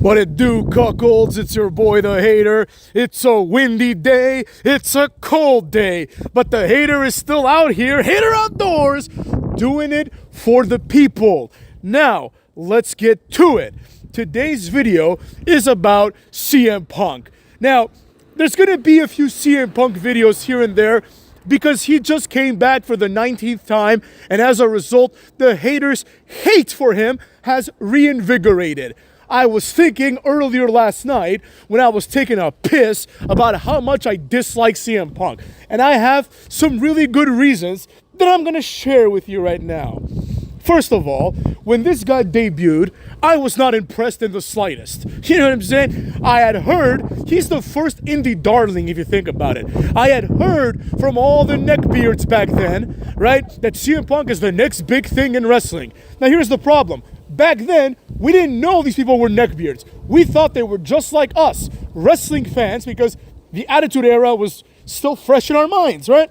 What it do, cuckolds? It's your boy, the hater. It's a windy day. It's a cold day. But the hater is still out here, hater outdoors, doing it for the people. Now, let's get to it. Today's video is about CM Punk. Now, there's going to be a few CM Punk videos here and there because he just came back for the 19th time, and as a result, the haters' hate for him has reinvigorated. I was thinking earlier last night when I was taking a piss about how much I dislike CM Punk. And I have some really good reasons that I'm going to share with you right now. First of all, when this guy debuted, I was not impressed in the slightest. You know what I'm saying? I had heard he's the first indie darling, if you think about it. I had heard from all the neckbeards back then, right, that CM Punk is the next big thing in wrestling. Now here's the problem. Back then, we didn't know these people were neckbeards. We thought they were just like us, wrestling fans, because the Attitude Era was still fresh in our minds, right?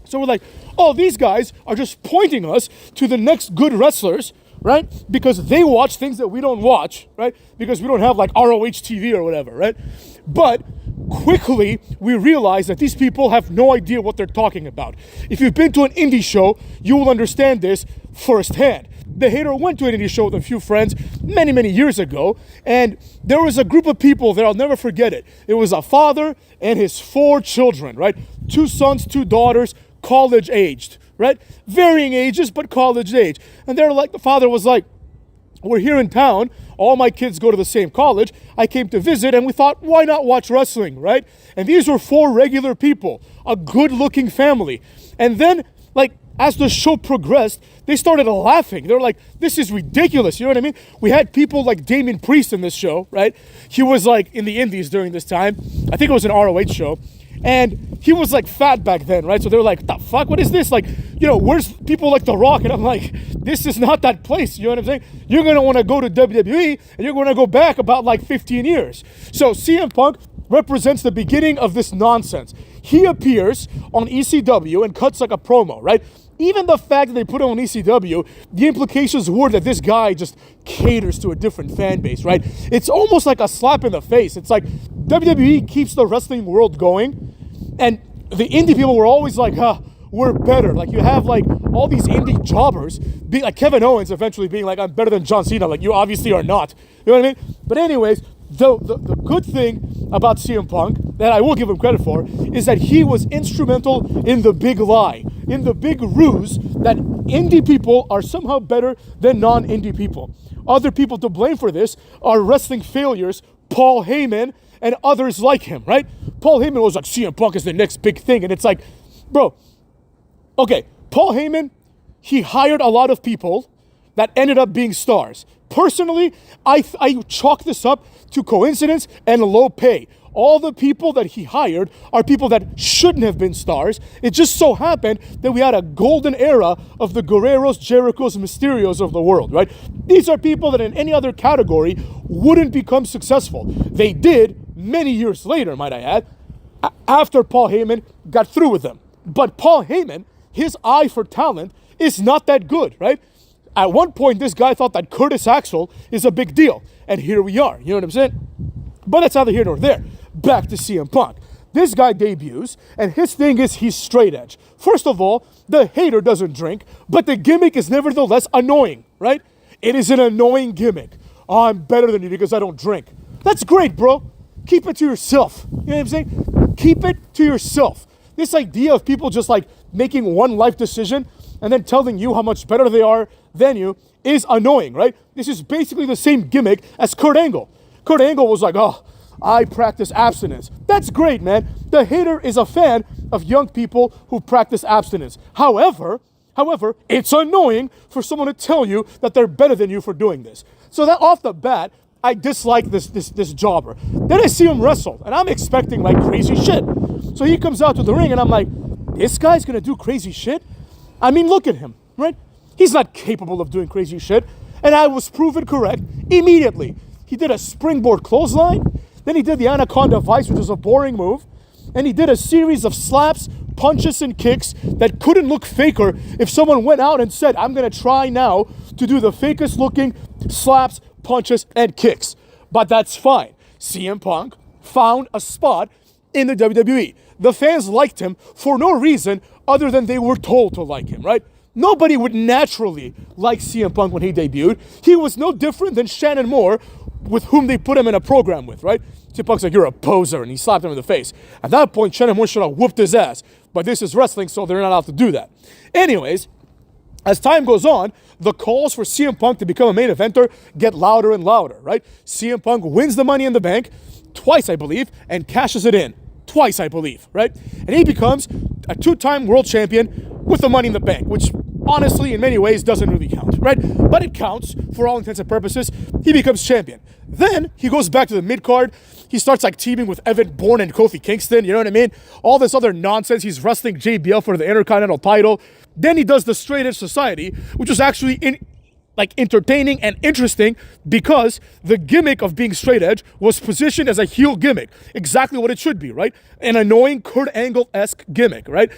So we're like, oh, these guys are just pointing us to the next good wrestlers, right? Because they watch things that we don't watch, right? Because we don't have like ROH TV or whatever, right? But quickly, we realized that these people have no idea what they're talking about. If you've been to an indie show, you will understand this firsthand. The hater went to an indie show with a few friends many, many years ago, and there was a group of people there, I'll never forget it. It was a father and his 4 children, right? 2 sons, 2 daughters, college aged, right? Varying ages, but college age. And they're like, the father was like, we're here in town, all my kids go to the same college, I came to visit, and we thought, why not watch wrestling, right? And these were 4 regular people, a good-looking family. And then, like, as the show progressed, they started laughing. They were like, this is ridiculous. You know what I mean? We had people like Damien Priest in this show, right? He was like in the indies during this time. I think it was an ROH show. And he was like fat back then, right? So they were like, the fuck? What is this? Like, you know, where's people like The Rock? And I'm like, this is not that place. You know what I'm saying? You're going to want to go to WWE and you're going to go back about like 15 years. So CM Punk represents the beginning of this nonsense. He appears on ECW and cuts like a promo, right? Even the fact that they put him on ECW, the implications were that this guy just caters to a different fan base, right? It's almost like a slap in the face. It's like WWE keeps the wrestling world going, and the indie people were always like, we're better. Like, you have like all these indie jobbers, being like Kevin Owens eventually being like, I'm better than John Cena. Like, you obviously are not. You know what I mean? But anyways, the good thing about CM Punk, that I will give him credit for, is that he was instrumental in the big lie, in the big ruse that indie people are somehow better than non-indie people. Other people to blame for this are wrestling failures, Paul Heyman and others like him, right? Paul Heyman was like, CM Punk is the next big thing. And it's like, bro, okay, Paul Heyman, he hired a lot of people that ended up being stars. Personally, I chalk this up to coincidence and low pay. All the people that he hired are people that shouldn't have been stars. It just so happened that we had a golden era of the Guerreros, Jerichos, Mysterios of the world, right? These are people that in any other category wouldn't become successful. They did many years later, might I add, after Paul Heyman got through with them. But Paul Heyman, his eye for talent is not that good, right? At one point, this guy thought that Curtis Axel is a big deal. And here we are. You know what I'm saying? But that's neither here nor there. Back to CM Punk. This guy debuts, and his thing is he's straight edge. First of all, the hater doesn't drink, but the gimmick is nevertheless annoying, right? It is an annoying gimmick. Oh, I'm better than you because I don't drink. That's great, bro. Keep it to yourself. You know what I'm saying? Keep it to yourself. This idea of people just like making one life decision and then telling you how much better they are than you is annoying, right? This is basically the same gimmick as Kurt Angle. Kurt Angle was like, oh, I practice abstinence. That's great, man. The hater is a fan of young people who practice abstinence. However, it's annoying for someone to tell you that they're better than you for doing this. So that off the bat, I dislike this jobber. Then I see him wrestle, and I'm expecting like crazy shit. So he comes out to the ring, and I'm like, this guy's gonna do crazy shit? I mean, look at him, right? He's not capable of doing crazy shit. And I was proven correct immediately. He did a springboard clothesline. Then he did the Anaconda Vice, which was a boring move. And he did a series of slaps, punches, and kicks that couldn't look faker if someone went out and said, I'm going to try now to do the fakest looking slaps, punches, and kicks. But that's fine. CM Punk found a spot in the WWE. The fans liked him for no reason other than they were told to like him, right? Nobody would naturally like CM Punk when he debuted. He was no different than Shannon Moore, with whom they put him in a program with, right? CM Punk's like, you're a poser, and he slapped him in the face. At that point, Shannon Moore should have whooped his ass. But this is wrestling, so they're not allowed to do that. Anyways, as time goes on, the calls for CM Punk to become a main eventer get louder and louder, right? CM Punk wins the Money in the Bank twice, I believe, and cashes it in twice, I believe, right? And he becomes a two-time world champion with the Money in the Bank, which honestly, in many ways, doesn't really count, right? But it counts for all intents and purposes. He becomes champion. Then he goes back to the mid-card. He starts like teaming with Evan Bourne and Kofi Kingston, you know what I mean? All this other nonsense. He's wrestling JBL for the Intercontinental title. Then he does the Straight Edge Society, which was actually entertaining and interesting because the gimmick of being straight edge was positioned as a heel gimmick. Exactly what it should be, right? An annoying Kurt Angle-esque gimmick, right?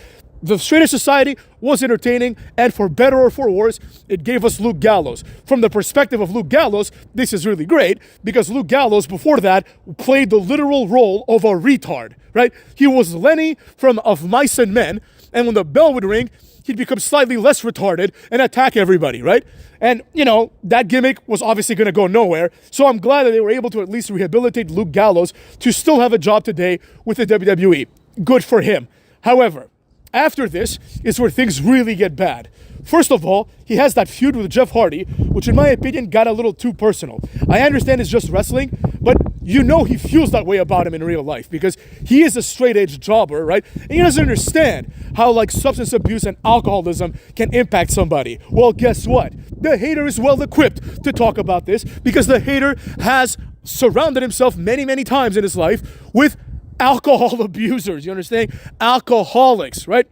The Straight Edge Society was entertaining, and for better or for worse, it gave us Luke Gallows. From the perspective of Luke Gallows, this is really great because Luke Gallows, before that, played the literal role of a retard, right? He was Lenny from Of Mice and Men, and when the bell would ring, he'd become slightly less retarded and attack everybody, right? And, you know, that gimmick was obviously going to go nowhere, so I'm glad that they were able to at least rehabilitate Luke Gallows to still have a job today with the WWE. Good for him. However, after this is where things really get bad. First of all, he has that feud with Jeff Hardy, which in my opinion got a little too personal. I understand it's just wrestling, but you know he feels that way about him in real life because he is a straight-edge jobber, right? And he doesn't understand how like substance abuse and alcoholism can impact somebody. Well, guess what? The hater is well equipped to talk about this because the hater has surrounded himself many, many times in his life with alcohol abusers, you understand? Alcoholics, right?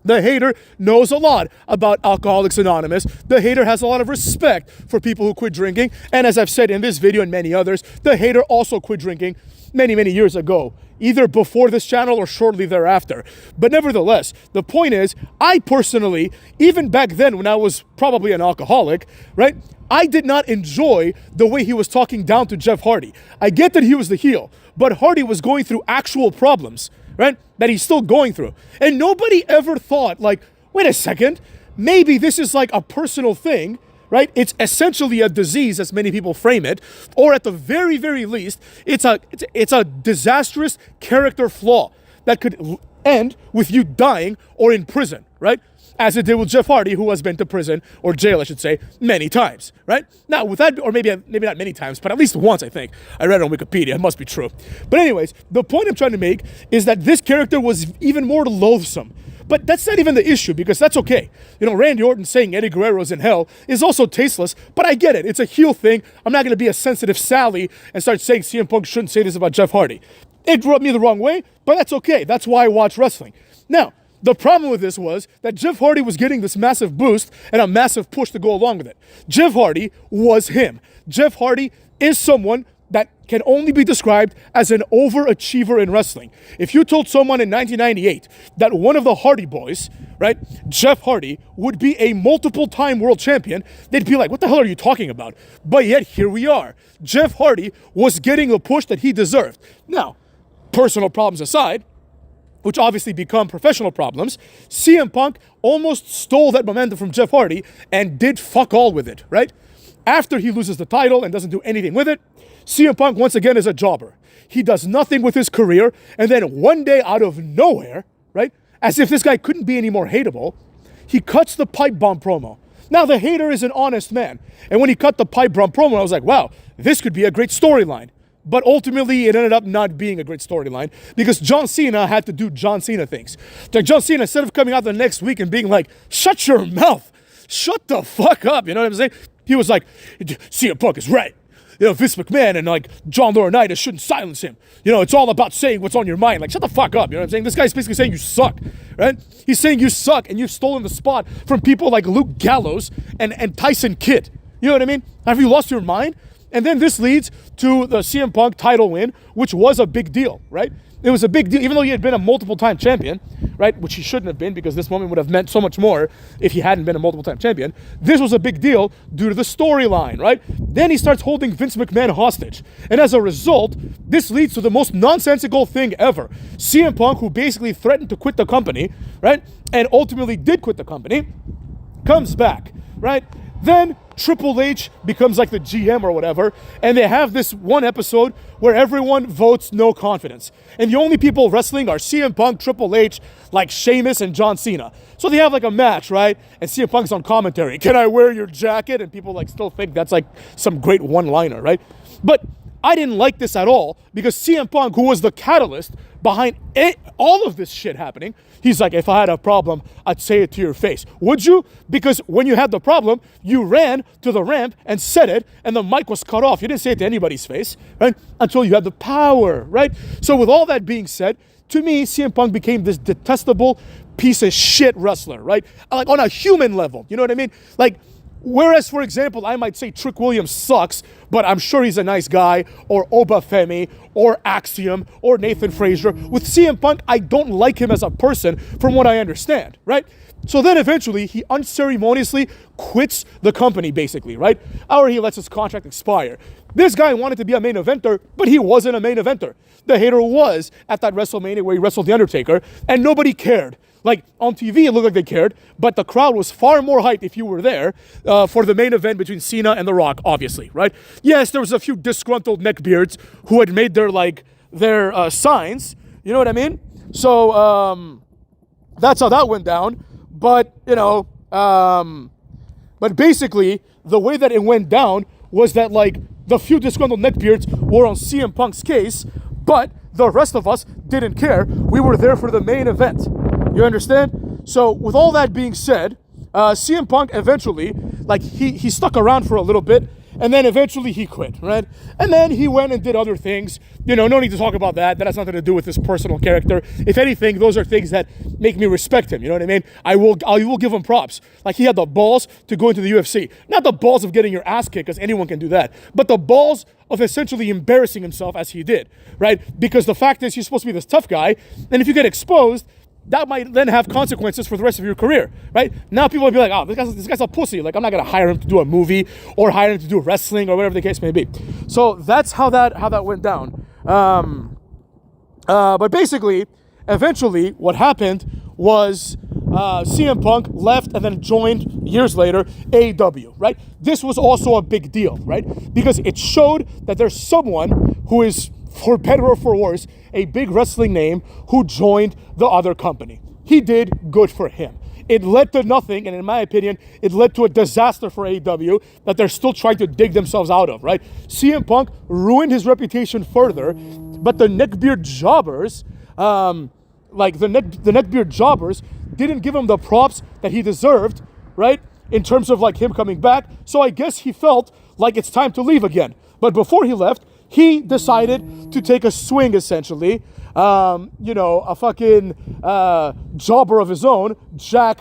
The hater knows a lot about Alcoholics Anonymous. The hater has a lot of respect for people who quit drinking. And as I've said in this video and many others, the hater also quit drinking many, many years ago, either before this channel or shortly thereafter. But nevertheless, the point is, I personally, even back then when I was probably an alcoholic, right? I did not enjoy the way he was talking down to Jeff Hardy. I get that he was the heel, but Hardy was going through actual problems, right? That he's still going through. And nobody ever thought like, wait a second, maybe this is like a personal thing, right? It's essentially a disease as many people frame it, or at the very, very least, it's a disastrous character flaw that could end with you dying or in prison, right? As it did with Jeff Hardy, who has been to prison, or jail, I should say, many times, right? Now, with that, or maybe not many times, but at least once, I think. I read it on Wikipedia. It must be true. But anyways, the point I'm trying to make is that this character was even more loathsome. But that's not even the issue, because that's okay. You know, Randy Orton saying Eddie Guerrero's in hell is also tasteless, but I get it. It's a heel thing. I'm not going to be a sensitive Sally and start saying CM Punk shouldn't say this about Jeff Hardy. It rubbed me the wrong way, but that's okay. That's why I watch wrestling. Now, the problem with this was that Jeff Hardy was getting this massive boost and a massive push to go along with it. Jeff Hardy was him. Jeff Hardy is someone that can only be described as an overachiever in wrestling. If you told someone in 1998 that one of the Hardy Boys, right, Jeff Hardy, would be a multiple-time world champion, they'd be like, what the hell are you talking about? But yet, here we are. Jeff Hardy was getting the push that he deserved. Now, personal problems aside, which obviously become professional problems, CM Punk almost stole that momentum from Jeff Hardy and did fuck all with it, right? After he loses the title and doesn't do anything with it, CM Punk once again is a jobber. He does nothing with his career, and then one day out of nowhere, right, as if this guy couldn't be any more hateable, he cuts the pipe bomb promo. Now, the hater is an honest man, and when he cut the pipe bomb promo, I was like, wow, this could be a great storyline. But ultimately, it ended up not being a great storyline because John Cena had to do John Cena things. Like John Cena, instead of coming out the next week and being like, shut your mouth, shut the fuck up, you know what I'm saying? He was like, CM Punk is right. You know, Vince McMahon and like John Laurinaitis shouldn't silence him. You know, it's all about saying what's on your mind. Like, shut the fuck up, you know what I'm saying? This guy's basically saying you suck, right? He's saying you suck and you've stolen the spot from people like Luke Gallows and Tyson Kidd. You know what I mean? Have you lost your mind? And then this leads to the CM Punk title win, which was a big deal, right? It was a big deal, even though he had been a multiple-time champion, right? Which he shouldn't have been, because this moment would have meant so much more if he hadn't been a multiple-time champion. This was a big deal due to the storyline, right? Then he starts holding Vince McMahon hostage. And as a result, this leads to the most nonsensical thing ever. CM Punk, who basically threatened to quit the company, right? And ultimately did quit the company, comes back, right? Then Triple H becomes like the GM or whatever, and they have this one episode where everyone votes no confidence. And the only people wrestling are CM Punk, Triple H, like Sheamus and John Cena. So they have like a match, right? And CM Punk's on commentary. Can I wear your jacket? And people like still think that's like some great one-liner, right? But I didn't like this at all, because CM Punk, who was the catalyst behind all of this shit happening, he's like, if I had a problem, I'd say it to your face. Would you? Because when you had the problem, you ran to the ramp and said it, and the mic was cut off. You didn't say it to anybody's face, right? Until you had the power, right? So with all that being said, to me, CM Punk became this detestable piece of shit wrestler, right? Like on a human level, you know what I mean? Like, whereas, for example, I might say Trick Williams sucks, but I'm sure he's a nice guy, or Obafemi, or Axiom, or Nathan Frazier. With CM Punk, I don't like him as a person from what I understand, right? So then eventually, he unceremoniously quits the company, basically, right? Or he lets his contract expire. This guy wanted to be a main eventer, but he wasn't a main eventer. The Hater was at that WrestleMania where he wrestled The Undertaker, and nobody cared. Like, on TV, it looked like they cared, but the crowd was far more hyped if you were there for the main event between Cena and The Rock, obviously, right? Yes, there was a few disgruntled neckbeards who had made their signs, you know what I mean? So, that's how that went down. But, you know, but basically, the way that it went down was that, like, the few disgruntled neckbeards were on CM Punk's case, but the rest of us didn't care. We were there for the main event. You understand? So with all that being said, CM Punk eventually, like, he stuck around for a little bit, and then eventually he quit, right? And then he went and did other things. You know, no need to talk about that. That has nothing to do with his personal character. If anything, those are things that make me respect him. You know what I mean? I will give him props. Like, he had the balls to go into the UFC. Not the balls of getting your ass kicked, because anyone can do that, but the balls of essentially embarrassing himself as he did, right? Because the fact is, he's supposed to be this tough guy, and if you get exposed, that might then have consequences for the rest of your career, right? Now people will be like, oh, this guy's a pussy. Like, I'm not going to hire him to do a movie or hire him to do wrestling or whatever the case may be. So that's how that went down. But basically, eventually, what happened was CM Punk left and then joined years later AEW, right? This was also a big deal, right? Because it showed that there's someone who is, for better or for worse, a big wrestling name who joined the other company. He did good for him. It led to nothing, and in my opinion, it led to a disaster for AEW that they're still trying to dig themselves out of, right? CM Punk ruined his reputation further, but the neckbeard jobbers, the neckbeard jobbers didn't give him the props that he deserved, right? In terms of like him coming back. So I guess he felt like it's time to leave again. But before he left, he decided to take a swing, essentially. A fucking jobber of his own, Jack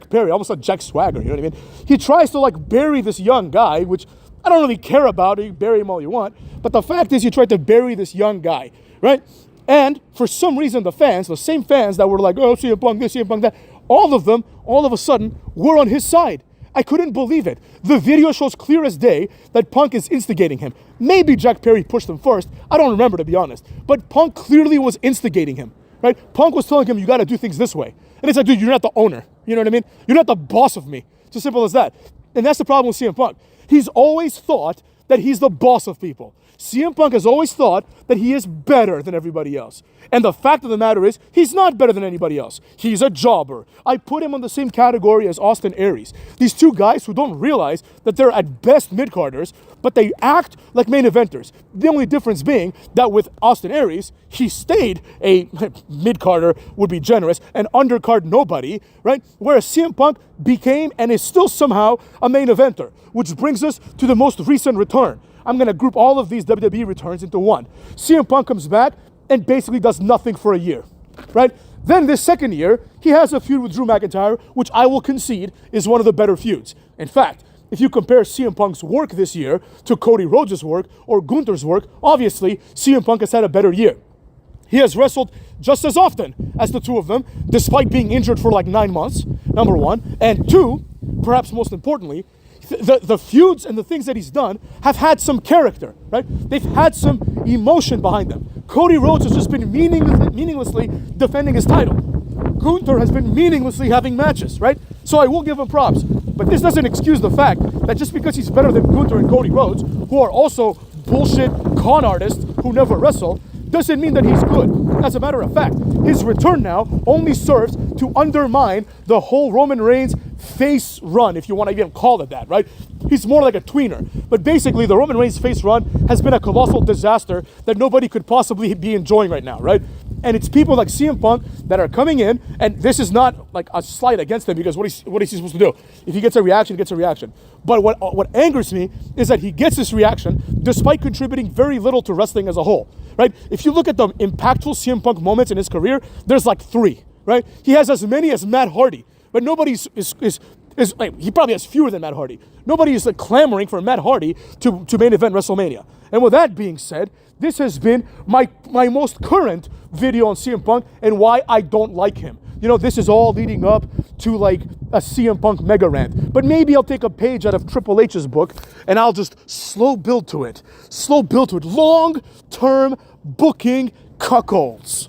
Perry, almost like Jack Swagger, you know what I mean? He tries to like bury this young guy, which I don't really care about. You bury him all you want. But the fact is, you tried to bury this young guy, right? And for some reason, the same fans that were like, oh, CM Punk this, CM Punk that, all of them, all of a sudden, were on his side. I couldn't believe it. The video shows clear as day that Punk is instigating him. Maybe Jack Perry pushed him first. I don't remember, to be honest. But Punk clearly was instigating him, right? Punk was telling him, you got to do things this way. And it's like, dude, you're not the owner. You know what I mean? You're not the boss of me. It's as simple as that. And that's the problem with CM Punk. He's always thought that he's the boss of people. CM Punk has always thought that he is better than everybody else. And the fact of the matter is, he's not better than anybody else. He's a jobber. I put him on the same category as Austin Aries. These two guys who don't realize that they're at best mid-carders, but they act like main eventers. The only difference being that with Austin Aries, he stayed a mid-carder, would be generous, an undercard nobody, right? Whereas CM Punk became and is still somehow a main eventer, which brings us to the most recent return. I'm going to group all of these WWE returns into one. CM Punk comes back and basically does nothing for a year, right? Then this second year, he has a feud with Drew McIntyre, which I will concede is one of the better feuds. In fact, if you compare CM Punk's work this year to Cody Rhodes' work or Gunther's work, obviously CM Punk has had a better year. He has wrestled just as often as the two of them, despite being injured for like 9 months, number one. And two, perhaps most importantly, the feuds and the things that he's done have had some character, right? They've had some emotion behind them. Cody Rhodes has just been meaninglessly defending his title. Gunther has been meaninglessly having matches, right? So I will give him props. But this doesn't excuse the fact that just because he's better than Gunther and Cody Rhodes, who are also bullshit con artists who never wrestle, doesn't mean that he's good. As a matter of fact, his return now only serves to undermine the whole Roman Reigns face run, if you want to even call it that, right? He's more like a tweener. But basically, the Roman Reigns face run has been a colossal disaster that nobody could possibly be enjoying right now, right? And it's people like CM Punk that are coming in, and this is not like a slight against him, because what is he supposed to do? If he gets a reaction, he gets a reaction. But what angers me is that he gets this reaction despite contributing very little to wrestling as a whole, right? If you look at the impactful CM Punk moments in his career, there's like 3, right? He has as many as Matt Hardy, but nobody's like, he probably has fewer than Matt Hardy. Nobody is like clamoring for Matt Hardy to main event WrestleMania. And with that being said, this has been my most current video on CM Punk and why I don't like him. You know, this is all leading up to like a CM Punk mega rant. But maybe I'll take a page out of Triple H's book and I'll just slow build to it. Long-term booking cuckolds.